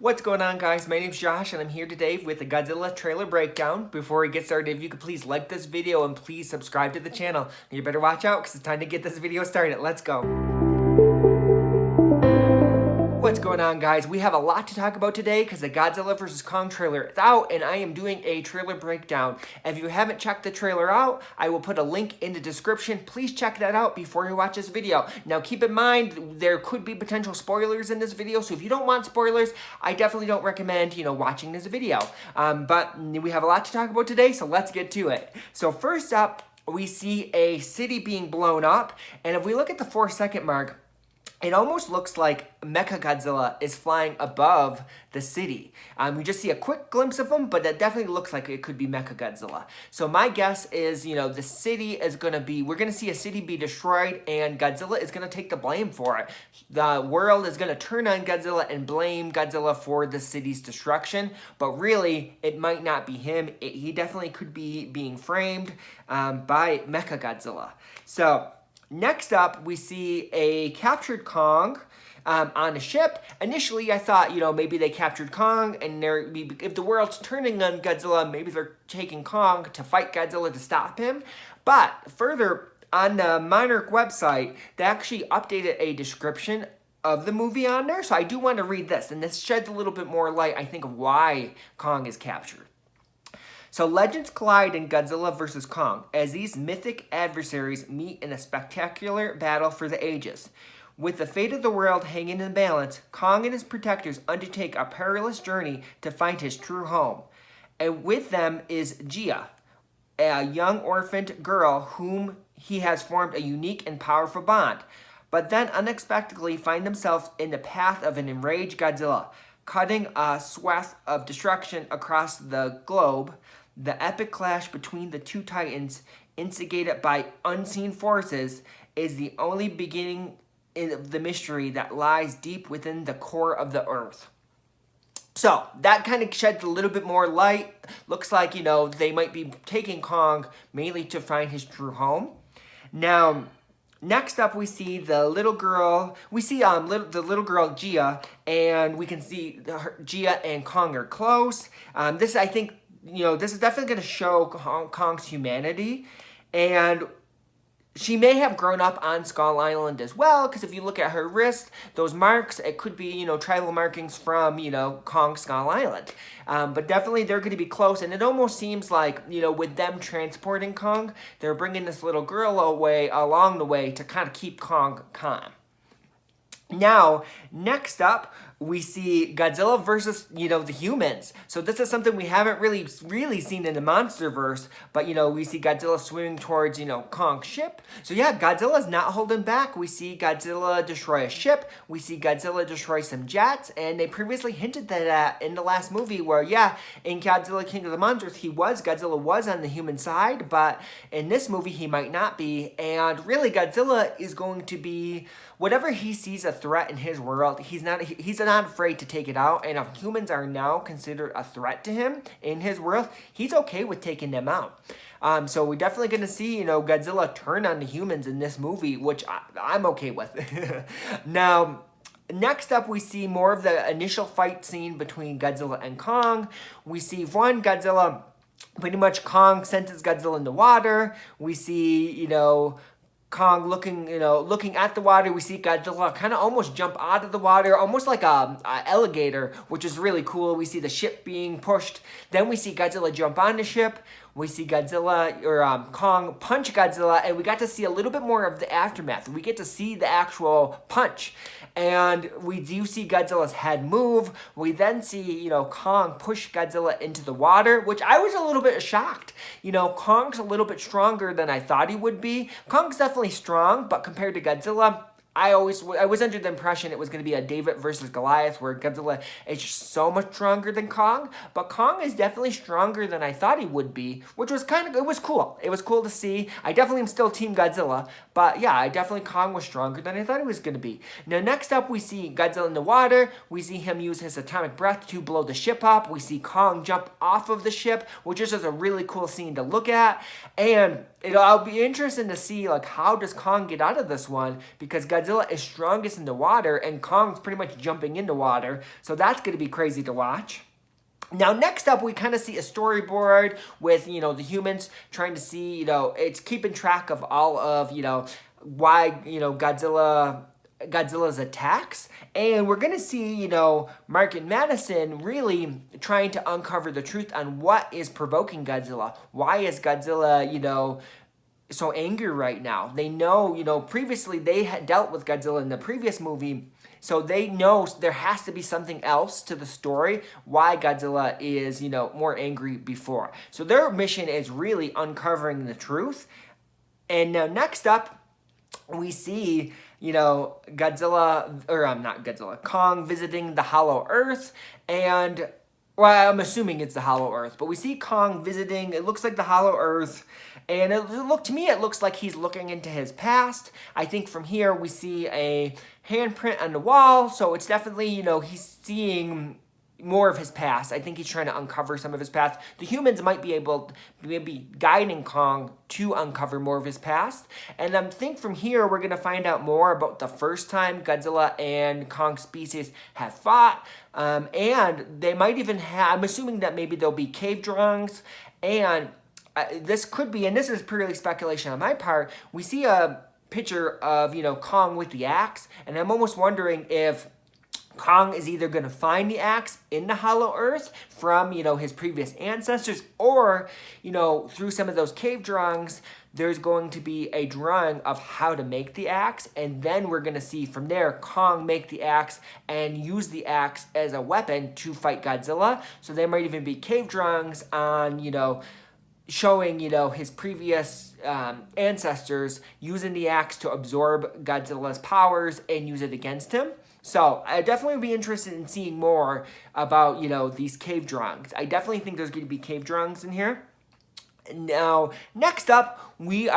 What's going on, guys? My name's Josh and I'm here today with the Godzilla trailer breakdown. Before we get started, if you could please like this video and please subscribe to the channel. And you better watch out because it's time to get this video started. Let's go. What's going on, guys? We have a lot to talk about today because the Godzilla vs. Kong trailer is out and I am doing a trailer breakdown. If you haven't checked the trailer out, I will put a link in the description. Please check that out before you watch this video. Now, keep in mind, there could be potential spoilers in this video, so if you don't want spoilers, I definitely don't recommend, watching this video. But we have a lot to talk about today, so let's get to it. So first up, we see a city being blown up, and if we look at the 4-second mark, it almost looks like Mechagodzilla is flying above the city. We just see a quick glimpse of him, but that definitely looks like it could be Mechagodzilla. So my guess is, the city is going to be, we're going to see a city be destroyed and Godzilla is going to take the blame for it. The world is going to turn on Godzilla and blame Godzilla for the city's destruction, but really, it might not be him. He definitely could be being framed by Mechagodzilla. So next up, we see a captured Kong on a ship. Initially, I thought, maybe they captured Kong, and if the world's turning on Godzilla, maybe they're taking Kong to fight Godzilla to stop him. But further, on the Monarch website, they actually updated a description of the movie on there, so I do want to read this, and this sheds a little bit more light, I think, of why Kong is captured. So legends collide in Godzilla vs. Kong as these mythic adversaries meet in a spectacular battle for the ages. With the fate of the world hanging in the balance, Kong and his protectors undertake a perilous journey to find his true home. And with them is Gia, a young orphaned girl whom he has formed a unique and powerful bond, but then unexpectedly find themselves in the path of an enraged Godzilla, cutting a swath of destruction across the globe. The epic clash between the two titans, instigated by unseen forces, is the only beginning of the mystery that lies deep within the core of the earth. So, that kind of sheds a little bit more light. Looks like, they might be taking Kong mainly to find his true home. Now, next up, we see the little girl. We see the little girl Gia, and we can see Gia and Kong are close. This, I think, this is definitely going to show Kong's humanity, and she may have grown up on Skull Island as well, because if you look at her wrist, those marks, it could be, tribal markings from, Kong's Skull Island. But definitely they're going to be close, and it almost seems like, with them transporting Kong, they're bringing this little girl away along the way to kind of keep Kong calm. Now, next up, we see Godzilla versus, the humans. So this is something we haven't really seen in the MonsterVerse, but, we see Godzilla swimming towards, Kong's ship. So yeah, Godzilla's not holding back. We see Godzilla destroy a ship. We see Godzilla destroy some jets, and they previously hinted that in the last movie where, yeah, in Godzilla King of the Monsters, Godzilla was on the human side, but in this movie, he might not be. And really, Godzilla is going to be, whatever he sees a threat in his world, he's not afraid to take it out, and if humans are now considered a threat to him in his world, he's okay with taking them out. So we're definitely going to see, Godzilla turn on the humans in this movie, which I'm okay with. Now, next up, we see more of the initial fight scene between Godzilla and Kong. We see Godzilla, pretty much Kong senses Godzilla in the water. We see, Kong looking at the water. We see Godzilla kind of almost jump out of the water, almost like a alligator, which is really cool. We see the ship being pushed. Then we see Godzilla jump on the ship. We see Kong punch Godzilla, and we got to see a little bit more of the aftermath. We get to see the actual punch, and we do see Godzilla's head move. We then see, Kong push Godzilla into the water, which I was a little bit shocked. Kong's a little bit stronger than I thought he would be. Kong's definitely strong, but compared to Godzilla, I was under the impression it was going to be a David versus Goliath, where Godzilla is just so much stronger than Kong, but Kong is definitely stronger than I thought he would be, which was it was cool. It was cool to see. I definitely am still Team Godzilla, but yeah, Kong was stronger than I thought he was going to be. Now, next up, we see Godzilla in the water. We see him use his atomic breath to blow the ship up. We see Kong jump off of the ship, which is just a really cool scene to look at, and I'll be interested to see, how does Kong get out of this one, because Godzilla is strongest in the water and Kong's pretty much jumping into water. So that's going to be crazy to watch. Now, next up, we kind of see a storyboard with, the humans trying to see, it's keeping track of all of, why, Godzilla's attacks. And we're going to see, Mark and Madison really trying to uncover the truth on what is provoking Godzilla. Why is Godzilla, so angry right now? They know, previously they had dealt with Godzilla in the previous movie. So they know there has to be something else to the story why Godzilla is, more angry before. So their mission is really uncovering the truth. And now next up, we see, Kong visiting the Hollow Earth. And, well, I'm assuming it's the Hollow Earth. But we see Kong visiting, it looks like the Hollow Earth. And to me, it looks like he's looking into his past. I think from here, we see a handprint on the wall. So it's definitely, he's seeing more of his past. I think he's trying to uncover some of his past. The humans might be guiding Kong to uncover more of his past. And I think from here, we're going to find out more about the first time Godzilla and Kong species have fought. And they might even have, I'm assuming that maybe there'll be cave drawings. And this could be, and this is purely speculation on my part, we see a picture of, Kong with the axe. And I'm almost wondering if Kong is either going to find the axe in the Hollow Earth from, his previous ancestors, or, through some of those cave drawings, there's going to be a drawing of how to make the axe. And then we're going to see from there Kong make the axe and use the axe as a weapon to fight Godzilla. So there might even be cave drawings on, showing, his previous ancestors using the axe to absorb Godzilla's powers and use it against him. So I definitely would be interested in seeing more about, these cave drawings. I definitely think there's going to be cave drawings in here. Now, next up, we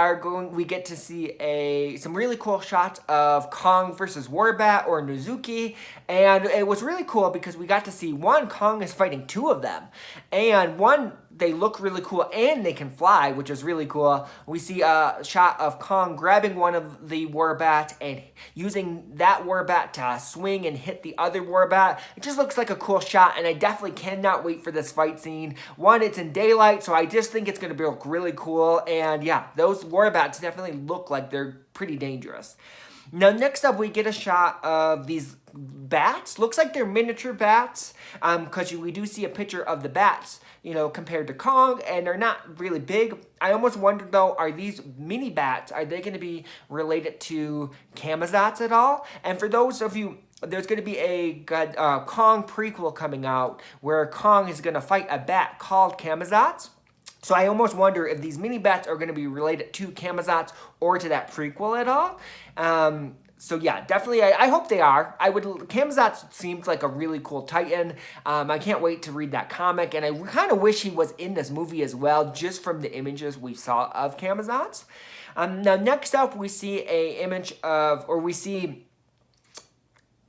get to see some really cool shots of Kong versus Warbat or Nezuki. And it was really cool because we got to see Kong is fighting two of them. And they look really cool and they can fly, which is really cool. We see a shot of Kong grabbing one of the Warbats and using that Warbat to swing and hit the other Warbat. It just looks like a cool shot, and I definitely cannot wait for this fight scene. It's in daylight, so I just think it's going to look really cool. And yeah, those Warbats definitely look like they're pretty dangerous. Now, next up, we get a shot of these bats. Looks like they're miniature bats, because we do see a picture of the bats, compared to Kong, and they're not really big. I almost wonder, though, are these mini bats, are they going to be related to Camazotz at all? And for those of you, there's going to be a Kong prequel coming out where Kong is going to fight a bat called Camazotz. So I almost wonder if these mini bats are going to be related to Camazotz or to that prequel at all. So yeah, definitely, I hope they are. Camazotz seems like a really cool Titan. I can't wait to read that comic, and I kind of wish he was in this movie as well, just from the images we saw of Camazotz. Now, next up, we see we see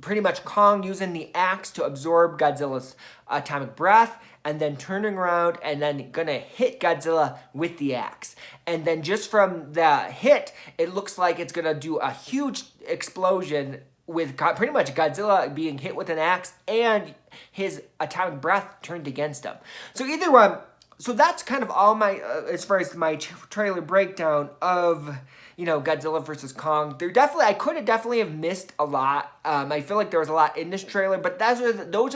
pretty much Kong using the axe to absorb Godzilla's atomic breath, and then turning around and then gonna hit Godzilla with the axe. And then just from the hit, it looks like it's gonna do a huge explosion with pretty much Godzilla being hit with an axe and his atomic breath turned against him. So either one, so that's kind of all my, as far as my trailer breakdown of, Godzilla versus Kong. I could definitely have missed a lot. I feel like there was a lot in this trailer, but those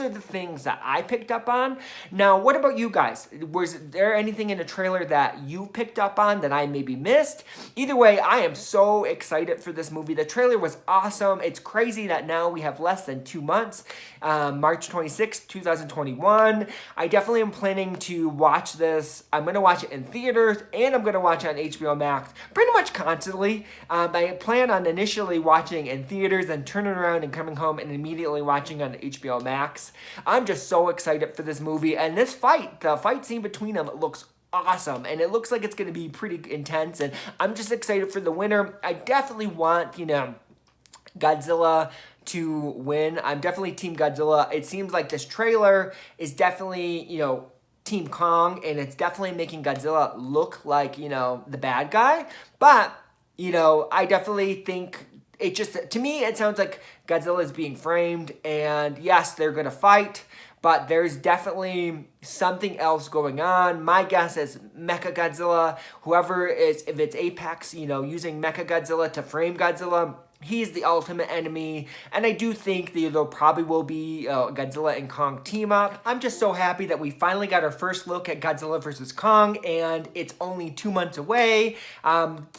are the things that I picked up on. Now, what about you guys? Was there anything in the trailer that you picked up on that I maybe missed? Either way, I am so excited for this movie. The trailer was awesome. It's crazy that now we have less than 2 months. March 26th, 2021. I definitely am planning to watch this. I'm going to watch it in theaters, and I'm going to watch it on HBO Max pretty much constantly. I plan on initially watching in theaters and turning around and coming home and immediately watching on HBO Max. I'm just so excited for this movie. And the fight scene between them looks awesome. And it looks like it's going to be pretty intense. And I'm just excited for the winner. I definitely want, Godzilla to win. I'm definitely Team Godzilla. It seems like this trailer is definitely, Team Kong, and it's definitely making Godzilla look like, the bad guy. But, I definitely think it just, to me, it sounds like Godzilla is being framed, and yes, they're gonna fight, but there's definitely something else going on. My guess is Mechagodzilla, whoever is, if it's Apex, you know, using Mechagodzilla to frame Godzilla, he's the ultimate enemy, and I do think there probably will be Godzilla and Kong team up. I'm just so happy that we finally got our first look at Godzilla vs. Kong, and it's only 2 months away.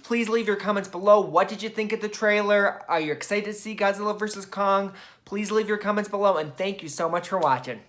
Please leave your comments below. What did you think of the trailer? Are you excited to see Godzilla vs. Kong? Please leave your comments below, and thank you so much for watching.